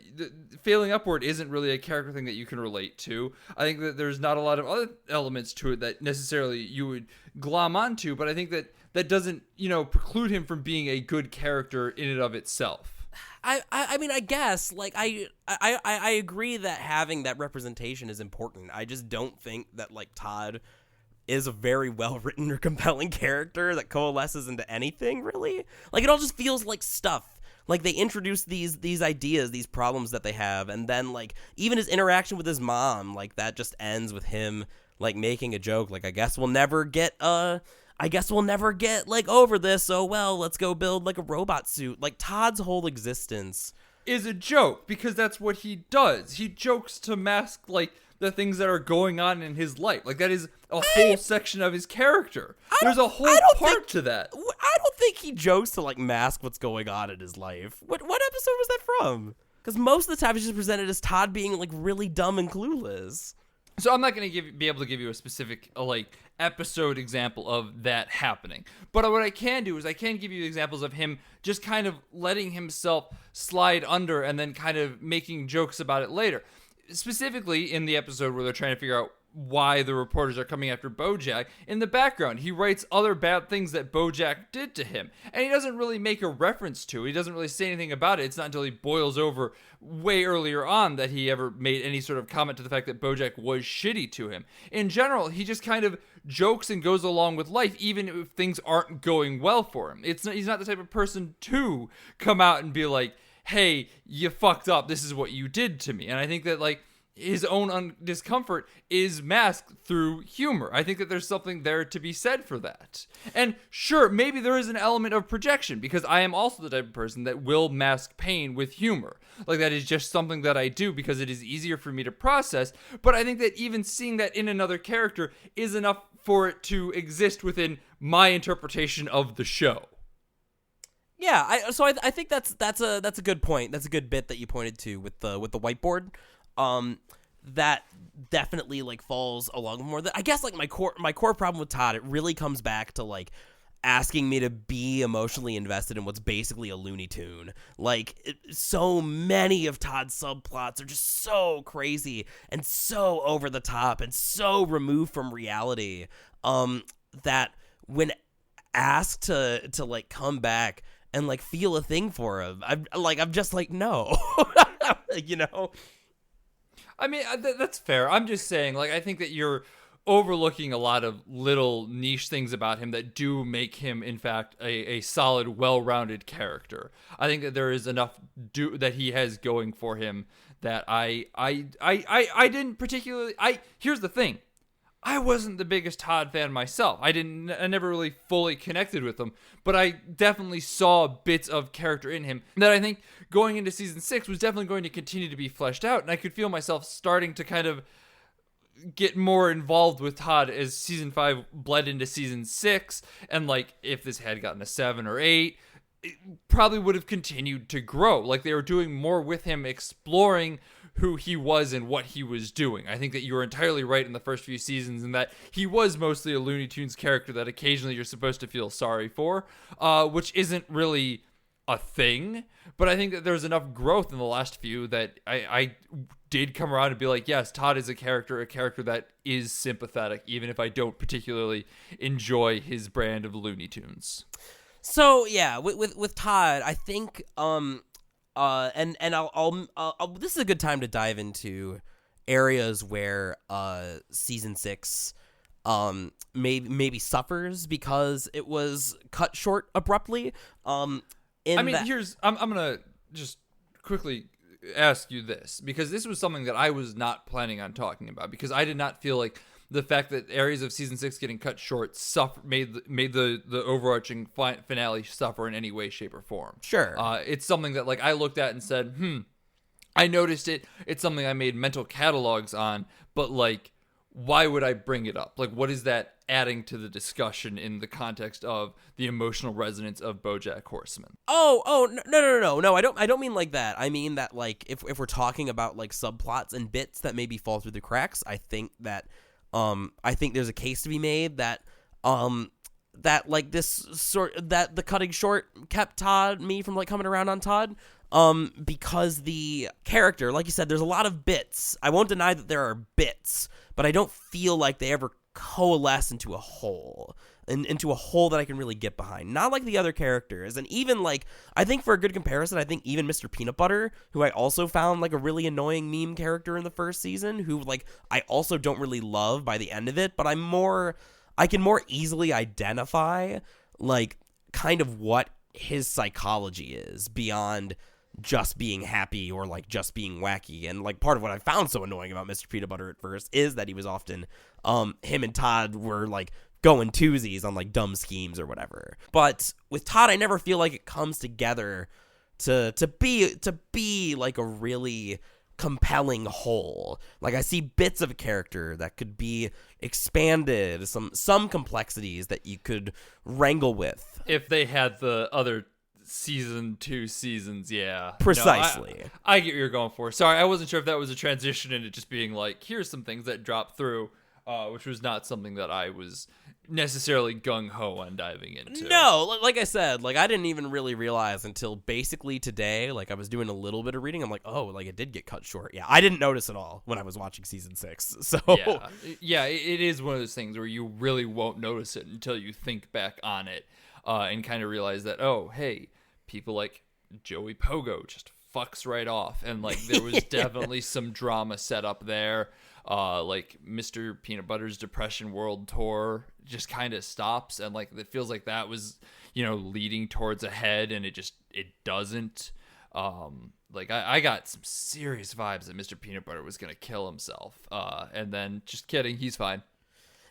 failing upward isn't really a character thing that you can relate to. I think that there's not a lot of other elements to it that necessarily you would glom onto, but I think that that doesn't, preclude him from being a good character in and of itself. I mean, I guess, like, I agree that having that representation is important. I just don't think that, like, Todd is a very well-written or compelling character that coalesces into anything, really. Like, it all just feels like stuff. Like, they introduce these ideas, these problems that they have, and then, like, even his interaction with his mom, like, that just ends with him, like, making a joke, like, I guess we'll never get, like, over this, so, well, let's go build, like, a robot suit. Like, Todd's whole existence is a joke, because that's what he does. He jokes to mask, like, the things that are going on in his life. Like, that is a whole section of his character. There's a whole part to that. I don't think he jokes to, like, mask what's going on in his life. What episode was that from? Because most of the time it's just presented as Todd being, like, really dumb and clueless. So I'm not going to be able to give you a specific, episode example of that happening. But what I can do is I can give you examples of him just kind of letting himself slide under and then kind of making jokes about it later. Specifically in the episode where they're trying to figure out why the reporters are coming after Bojack, in the background he writes other bad things that Bojack did to him, and he doesn't really make a reference to it. He doesn't really say anything about it. It's not until he boils over way earlier on that he ever made any sort of comment to the fact that Bojack was shitty to him. In general, he just kind of jokes and goes along with life even if things aren't going well for him. He's not the type of person to come out and be like, hey, you fucked up, this is what you did to me. And I think that, like, his own discomfort is masked through humor. I think that there's something there to be said for that. And sure, maybe there is an element of projection, because I am also the type of person that will mask pain with humor. Like, that is just something that I do because it is easier for me to process. But I think that even seeing that in another character is enough for it to exist within my interpretation of the show. Yeah, I think that's a good point. That's a good bit that you pointed to with the whiteboard. That definitely, like, falls along more. I guess, like, my core problem with Todd, it really comes back to, like, asking me to be emotionally invested in what's basically a Looney Tune. Like, so many of Todd's subplots are just so crazy and so over the top and so removed from reality, that when asked to like come back and, like, feel a thing for him, I'm just like, no. I mean, that's fair. I'm just saying, like, I think that you're overlooking a lot of little niche things about him that do make him, in fact, a solid, well-rounded character. I think that there is enough that he has going for him that I didn't particularly. Here's the thing. I wasn't the biggest Todd fan myself. I never really fully connected with him, but I definitely saw bits of character in him that I think going into season 6 was definitely going to continue to be fleshed out, and I could feel myself starting to kind of get more involved with Todd as season 5 bled into season 6, and, like, if this had gotten a 7 or 8, it probably would have continued to grow. Like, they were doing more with him, exploring who he was and what he was doing. I think that you were entirely right in the first few seasons in that he was mostly a Looney Tunes character that occasionally you're supposed to feel sorry for, which isn't really a thing. But I think that there's enough growth in the last few that I did come around and be like, yes, Todd is a character that is sympathetic, even if I don't particularly enjoy his brand of Looney Tunes. So yeah, with Todd, I think and I'll this is a good time to dive into areas where season 6 maybe suffers because it was cut short abruptly. I'm gonna just quickly ask you this, because this was something that I was not planning on talking about, because I did not feel like the fact that areas of season 6 getting cut short made the overarching finale suffer in any way, shape, or form. Sure. It's something that, like, I looked at and said, I noticed it. It's something I made mental catalogs on, but, like, why would I bring it up? Like, what is that adding to the discussion in the context of the emotional resonance of BoJack Horseman? No. I don't mean like that. I mean that, like, if we're talking about like subplots and bits that maybe fall through the cracks, I think there's a case to be made that like that the cutting short kept me from like coming around on Todd. Because the character, like you said, there's a lot of bits. I won't deny that there are bits, but I don't feel like they ever coalesce into a whole. Into a whole that I can really get behind. Not like the other characters. And even, like, I think for a good comparison, I think even Mr. Peanut Butter, who I also found like a really annoying meme character in the first season, who, like, I also don't really love by the end of it, but I can more easily identify, like, kind of what his psychology is beyond just being happy or like just being wacky. And like part of what I found so annoying about Mr. Peanut Butter at first is that he was often him and Todd were like going twosies on like dumb schemes or whatever. But with Todd, I never feel like it comes together to be like a really compelling whole. Like I see bits of a character that could be expanded, some complexities that you could wrangle with if they had the other season 2 seasons. Yeah, precisely. No, I get what you're going for. Sorry, I wasn't sure if that was a transition into just being like, here's some things that dropped through, which was not something that I was necessarily gung-ho on diving into. No, like I said, like I didn't even really realize until basically today, like I was doing a little bit of reading, I'm like, oh, like it did get cut short. Yeah, I didn't notice at all when I was watching season 6. So yeah, it is one of those things where you really won't notice it until you think back on it and kind of realize that, oh, hey, people like Joey Pogo just fucks right off, and like there was definitely some drama set up there. Like Mr. Peanut Butter's Depression World Tour just kind of stops, and like it feels like that was, leading towards a head, and it doesn't. Like I got some serious vibes that Mr. Peanut Butter was gonna kill himself, and then just kidding, he's fine.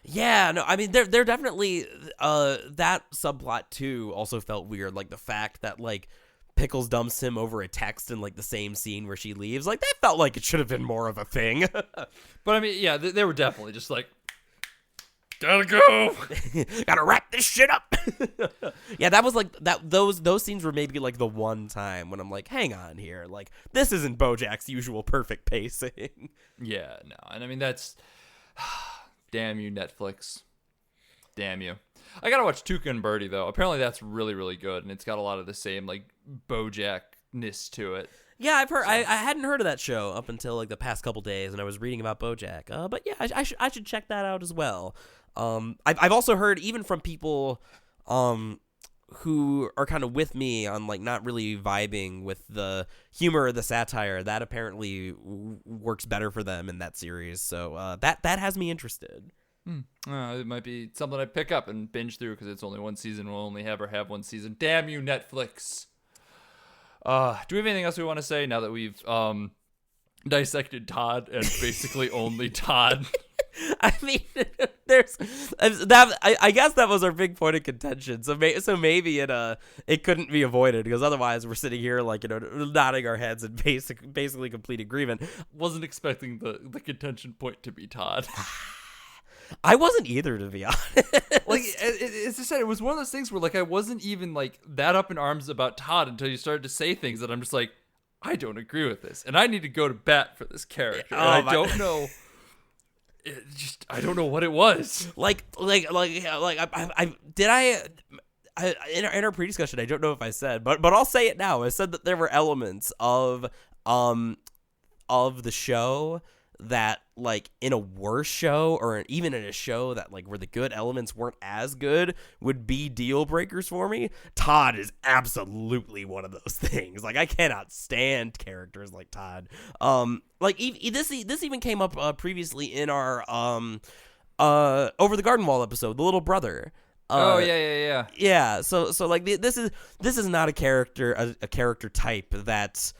Yeah, no, I mean they're definitely that subplot too also felt weird, like the fact that like Pickles dumps him over a text in like the same scene where she leaves. Like that felt like it should have been more of a thing. But I mean, yeah, they were definitely just like, gotta go, gotta wrap this shit up. Yeah, that was like that. Those scenes were maybe like the one time when I'm like, hang on here, like this isn't BoJack's usual perfect pacing. Yeah, no, and I mean that's. Damn you, Netflix. Damn you. I gotta watch Tuca and Birdie, though. Apparently that's really, really good, and it's got a lot of the same, like, BoJack-ness to it. Yeah, I've heard. So. I hadn't heard of that show up until, like, the past couple days, and I was reading about BoJack. But yeah, I should check that out as well. I've also heard, even from people who are kind of with me on, like, not really vibing with the humor or the satire, that apparently works better for them in that series. So that has me interested. It might be something I pick up and binge through because it's only one season. We'll only ever have one season. Damn you, Netflix. Do we have anything else we want to say now that we've dissected Todd and basically only Todd? I mean, there's that. I guess that was our big point of contention. So maybe it couldn't be avoided, because otherwise we're sitting here like nodding our heads in basically complete agreement. Wasn't expecting the contention point to be Todd. I wasn't either, to be honest. Like as I said, it was one of those things where like I wasn't even like that up in arms about Todd until you started to say things that I'm just like, I don't agree with this, and I need to go to bat for this character. And I don't know. I don't know what it was. I in our pre-discussion, I don't know if I said, but I'll say it now. I said that there were elements of the show that, like, in a worse show, or even in a show that, like, where the good elements weren't as good, would be deal breakers for me. Todd is absolutely one of those things. Like, I cannot stand characters like Todd. Like, this even came up previously in our Over the Garden Wall episode, the little brother. Yeah. So like this is not a character type that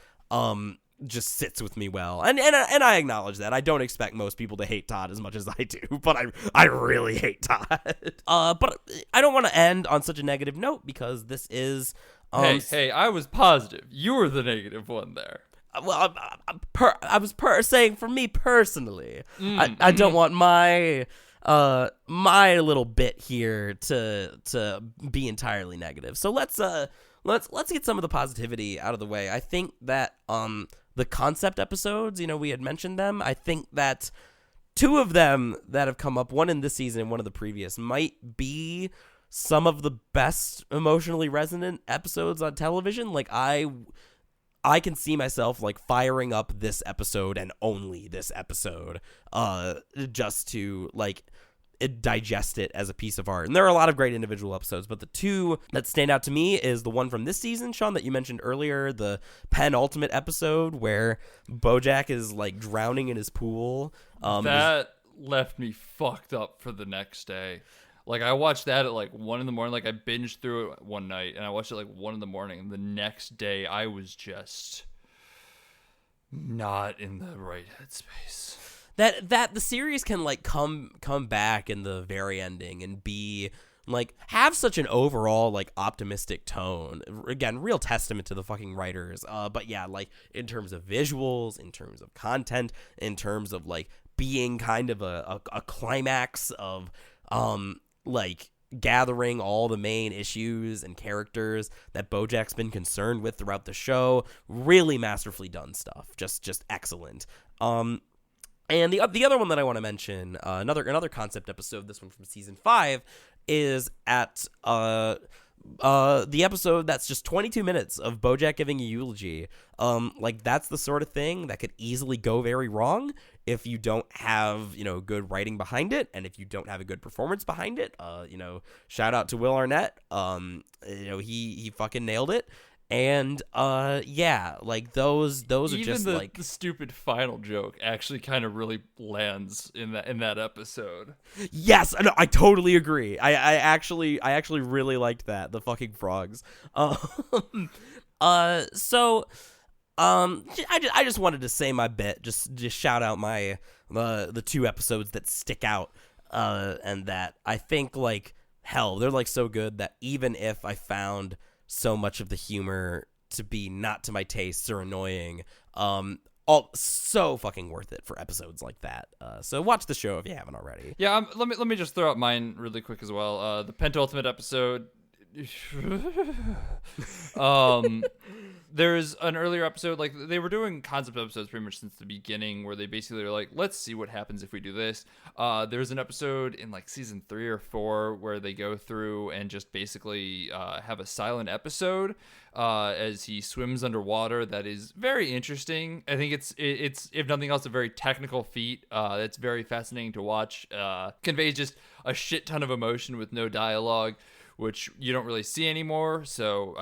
just sits with me well, and I acknowledge that. I don't expect most people to hate Todd as much as I do, but I really hate Todd. But I don't want to end on such a negative note, because this is hey, I was positive. You were the negative one there. well, I was saying for me personally, I don't want my my little bit here to be entirely negative. So let's get some of the positivity out of the way. I think that the concept episodes, we had mentioned them. I think that two of them that have come up, one in this season and one of the previous, might be some of the best emotionally resonant episodes on television. Like I can see myself like firing up this episode and only this episode just to like digest it as a piece of art. And there are a lot of great individual episodes, but the two that stand out to me is the one from this season, Sean, that you mentioned earlier, the penultimate episode where Bojack is like drowning in his pool. That left me fucked up for the next day. Like, I watched that at, like, 1 in the morning. Like, I binged through it one night, and I watched it, like, 1 in the morning. And the next day, I was just not in the right headspace. That the series can, like, come back in the very ending and be, like, have such an overall, like, optimistic tone. Again, real testament to the fucking writers. But, yeah, like, in terms of visuals, in terms of content, in terms of, like, being kind of a climax of, like gathering all the main issues and characters that Bojack's been concerned with throughout the show. Really masterfully done stuff. Just excellent. And the other one that I want to mention, another concept episode, this one from season 5, is at the episode that's just 22 minutes of Bojack giving a eulogy. Like that's the sort of thing that could easily go very wrong if you don't have, good writing behind it, and if you don't have a good performance behind it. Shout out to Will Arnett. He fucking nailed it. And yeah, like those are even just the, like the stupid final joke actually kind of really lands in that episode. Yes, no, I totally agree. I actually really liked that, the fucking frogs. I just wanted to say my bit, just shout out my the two episodes that stick out, and that I think like hell, they're like so good that even if I found so much of the humor to be not to my tastes or annoying, all so fucking worth it for episodes like that. So watch the show if you haven't already. Yeah, let me just throw out mine really quick as well. The penultimate episode. There's an earlier episode, like they were doing concept episodes pretty much since the beginning, where they basically are like, let's see what happens if we do this. There's an episode in like season 3 or 4 where they go through and just basically have a silent episode as he swims underwater. That is very interesting. I think it's if nothing else a very technical feat that's very fascinating to watch. Conveys just a shit ton of emotion with no dialogue, which you don't really see anymore. So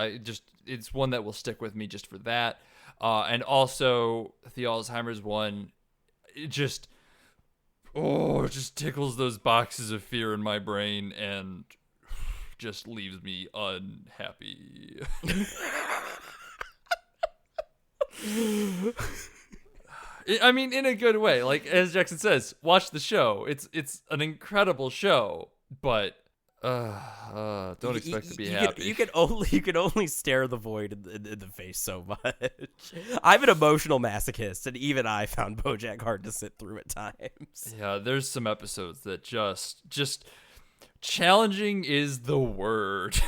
it's one that will stick with me just for that. And also the Alzheimer's one, it just tickles those boxes of fear in my brain and just leaves me unhappy. I mean, in a good way. Like, as Jackson says, watch the show. It's an incredible show, but don't expect to be happy. You can only stare the void in the face so much. I'm an emotional masochist, and even I found Bojack hard to sit through at times. Yeah, there's some episodes that just challenging is the word.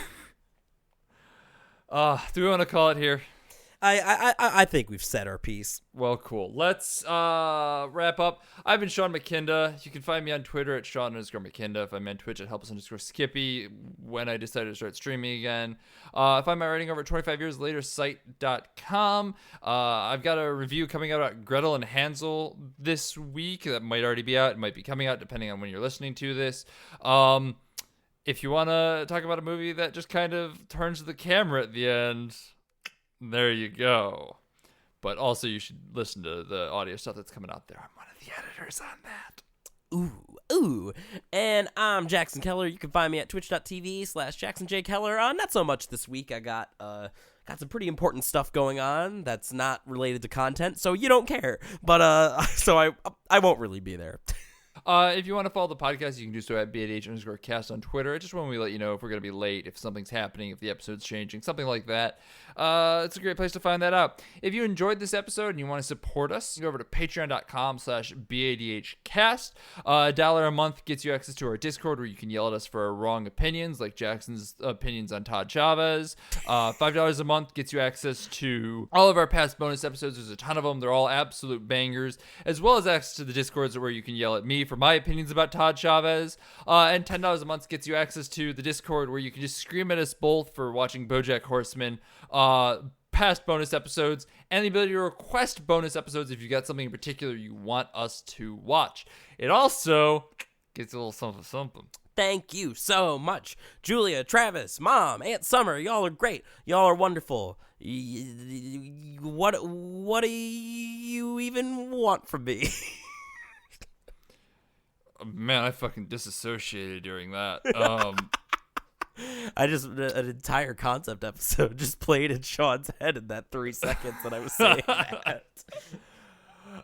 Do we want to call it here? I think we've said our piece. Well, cool. Let's wrap up. I've been Sean McKinda. You can find me on Twitter at Sean_McKinda. If I'm on Twitch at Helpless_Skippy when I decided to start streaming again. Find my writing over at 25yearslatersite.com. I've got a review coming out about Gretel and Hansel this week. That might already be out. It might be coming out depending on when you're listening to this. If you want to talk about a movie that just kind of turns the camera at the end, there you go. But also you should listen to the audio stuff that's coming out there. I'm one of the editors on that. Ooh. And I'm Jackson Keller. You can find me at twitch.tv/JacksonJKeller. Not so much this week. I got some pretty important stuff going on that's not related to content, so you don't care. But so I won't really be there. If you want to follow the podcast, you can do so at BADH_cast on Twitter. It's just when we let you know if we're going to be late, if something's happening, if the episode's changing, something like that. It's a great place to find that out. If you enjoyed this episode and you want to support us, go over to patreon.com/BADHcast. $1 a month gets you access to our Discord where you can yell at us for our wrong opinions, like Jackson's opinions on Todd Chavez. $5 a month gets you access to all of our past bonus episodes. There's a ton of them. They're all absolute bangers, as well as access to the Discords where you can yell at me for my opinions about Todd Chavez. And $10 a month gets you access to the Discord where you can just scream at us both for watching Bojack Horseman, past bonus episodes, and the ability to request bonus episodes if you got something in particular you want us to watch. It also gets a little something. Thank you so much, Julia, Travis, Mom, Aunt Summer. Y'all are great. Y'all are wonderful. What do you even want from me? Man, I fucking disassociated during that. I just, an entire concept episode just played in Sean's head in that 3 seconds that I was saying that.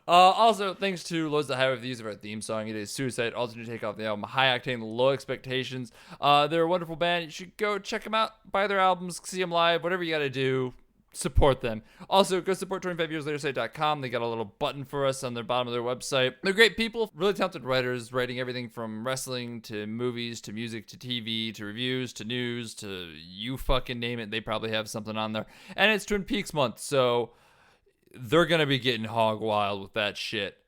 Also, thanks to Loads the Highway for the use of our theme song. It is Suicide, alternate take off the album High Octane, Low Expectations. They're a wonderful band. You should go check them out, buy their albums, see them live, whatever you got to do. Support them. Also, go support 25yearslatersite.com. They got a little button for us on the bottom of their website. They're great people, really talented writers, writing everything from wrestling to movies to music to TV to reviews to news to you fucking name it. They probably have something on there. And it's Twin Peaks month, so they're going to be getting hog wild with that shit.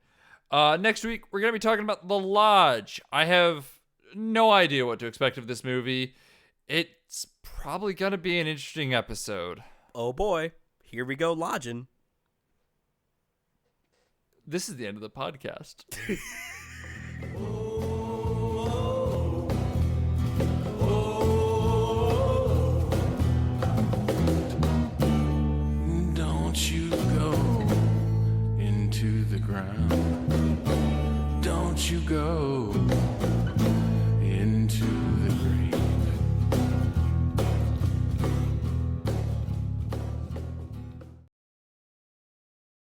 Next week, we're going to be talking about The Lodge. I have no idea what to expect of this movie. It's probably going to be an interesting episode. Oh boy, here we go lodging. This is the end of the podcast.